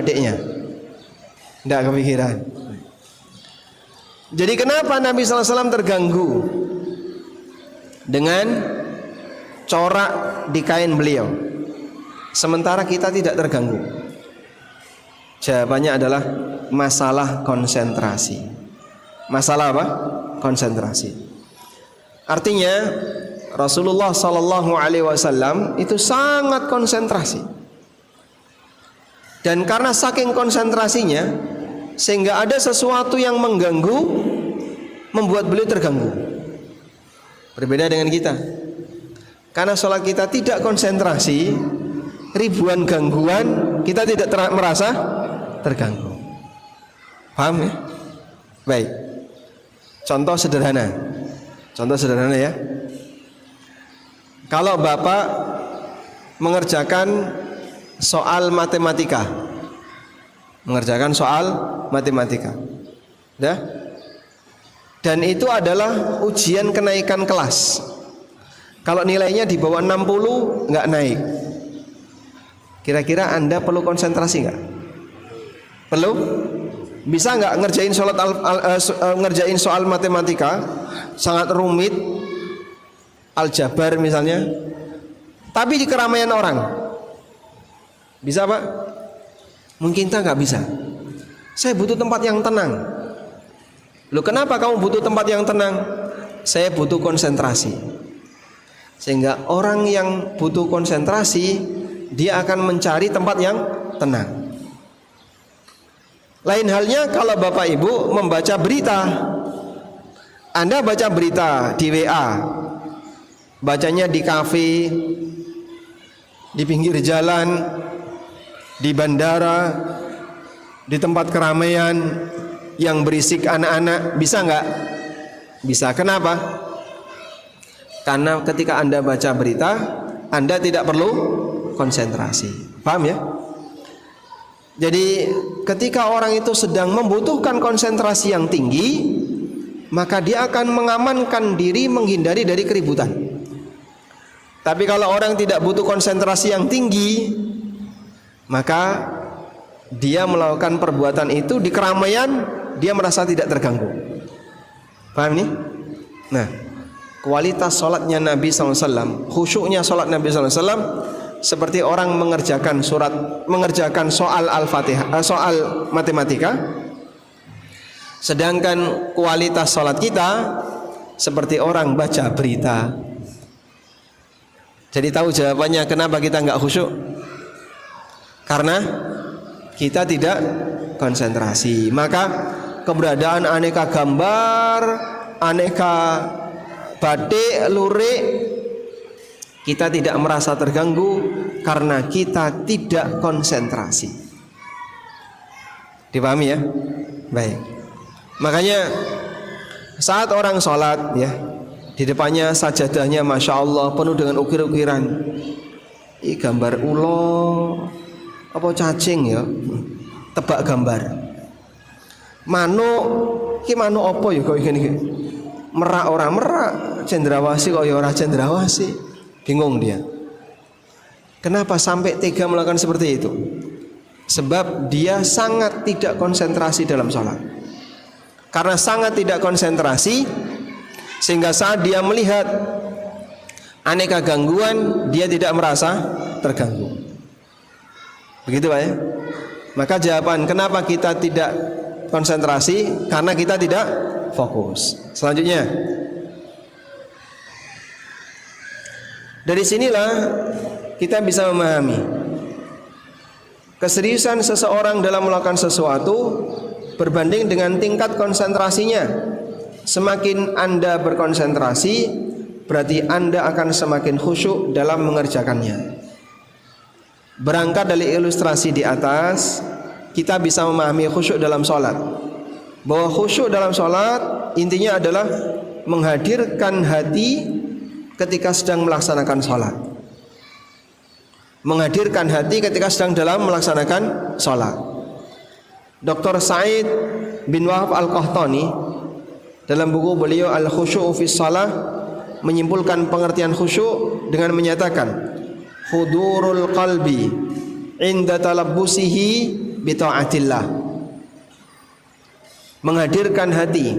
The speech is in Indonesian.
adiknya. Tidak kepikiran. Jadi kenapa Nabi SAW terganggu dengan corak di kain beliau, sementara kita tidak terganggu? Jawabannya adalah masalah konsentrasi. Masalah apa? Konsentrasi. Artinya Rasulullah SAW itu sangat konsentrasi, dan karena saking konsentrasinya sehingga ada sesuatu yang mengganggu, membuat beliau terganggu. Berbeda dengan kita, karena sholat kita tidak konsentrasi, ribuan gangguan, kita tidak merasa terganggu. Paham ya? Baik. Contoh sederhana ya. Kalau Bapak mengerjakan soal matematika, ya, dan itu adalah ujian kenaikan kelas. Kalau nilainya di bawah 60 nggak naik, kira-kira Anda perlu konsentrasi nggak? Perlu? Bisa nggak ngerjain soal matematika sangat rumit, aljabar misalnya, tapi di keramaian orang? Bisa Pak? Mungkin kita nggak bisa. Saya butuh tempat yang tenang. Loh, kenapa kamu butuh tempat yang tenang? Saya butuh konsentrasi. Sehingga orang yang butuh konsentrasi, dia akan mencari tempat yang tenang. Lain halnya kalau Bapak Ibu membaca berita. Anda baca berita di WA, bacanya di kafe, di pinggir jalan, di bandara, di tempat keramaian yang berisik anak-anak, bisa nggak? Bisa. Kenapa? Karena ketika Anda baca berita, Anda tidak perlu konsentrasi. Paham ya? Jadi ketika orang itu sedang membutuhkan konsentrasi yang tinggi, maka dia akan mengamankan diri, menghindari dari keributan. Tapi kalau orang tidak butuh konsentrasi yang tinggi, maka dia melakukan perbuatan itu di keramaian, dia merasa tidak terganggu. Paham ini? Nah, kualitas sholatnya Nabi SAW, khusyuknya sholat Nabi SAW, seperti orang mengerjakan soal Al-Fatihah, soal matematika. Sedangkan kualitas sholat kita seperti orang baca berita. Jadi tahu jawabannya kenapa kita nggak khusyuk? Karena kita tidak konsentrasi. Maka keberadaan aneka gambar, aneka batik, lurik, kita tidak merasa terganggu karena kita tidak konsentrasi. Dipahami ya? Baik. Makanya saat orang sholat ya, di depannya sajadahnya Masya Allah penuh dengan ukir-ukiran. Ini gambar ulo apa cacing ya, tebak gambar. Manuk, ki manuk apa ya kok gini? Merak orang merak, cendrawasih kok ya orang cendrawasih. Bingung dia. Kenapa sampai tega melakukan seperti itu? Sebab dia sangat tidak konsentrasi dalam sholat. Karena sangat tidak konsentrasi, sehingga saat dia melihat aneka gangguan, dia tidak merasa terganggu. Begitu Pak ya? Maka jawaban kenapa kita tidak konsentrasi, karena kita tidak fokus. Selanjutnya, dari sinilah kita bisa memahami keseriusan seseorang dalam melakukan sesuatu berbanding dengan tingkat konsentrasinya. Semakin Anda berkonsentrasi, berarti Anda akan semakin khusyuk dalam mengerjakannya. Berangkat dari ilustrasi di atas, kita bisa memahami khusyuk dalam sholat. Bahwa khusyuk dalam sholat intinya adalah menghadirkan hati ketika sedang melaksanakan sholat. Menghadirkan hati ketika sedang dalam melaksanakan sholat. Dr. Said bin Wahab Al-Qahtani dalam buku beliau Al-Khusyu'u fi Shalah menyimpulkan pengertian khusyuk dengan menyatakan hudurul qalbi inda talabbusihi bi taatillah. Menghadirkan hati